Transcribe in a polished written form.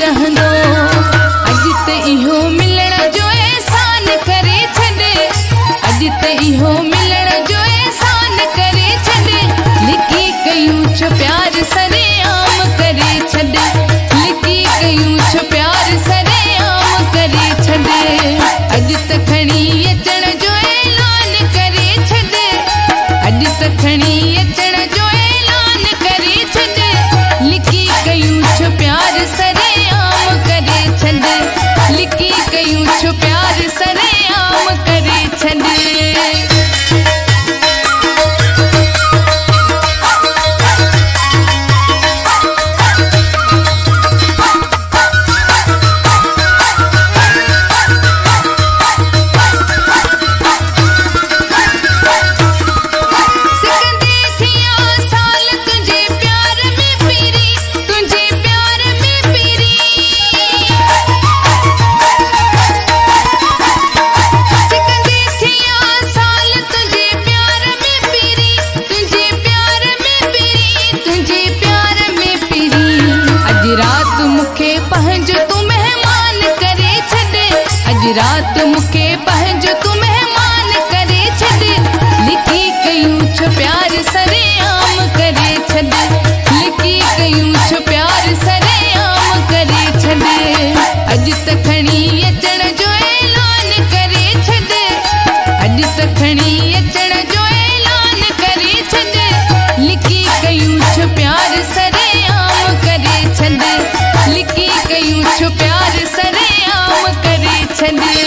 रहंदो। अॼु त इहो मिलण जो एहसान करे छॾे, अॼु त इहो मिलण जो एहसान करे छॾे, लिकी कयूं छो प्यार सरेआम करे छॾे, लिकी कयूं छो प्यार सरेआम करे छॾे। अॼु त खणी अचण जो ऐलान करे छॾे, अॼु त खणी अचण जो ऐलान करे छॾे, लिकी कयूं छो प्यार सरेआम करे छॾे, लिकी कयूं छो प्यार सरेआम करे छॾे। रात मुखे पंहिंजो तू मेहमान करे छॾे, लिकी कयूं छो प्यार सरेआम करे छॾे, लिकी कयूं छो प्यार सरेआम करे छॾे। अॼु त खणी अचण जो ऐलान करे छॾे, अॼु त खणी अचण जो ऐलान करे छॾे, लिकी कयूं छो प्यार सरेआम करे छॾे, लिकी कयूं छो प्यार सरेआम करे छॾे।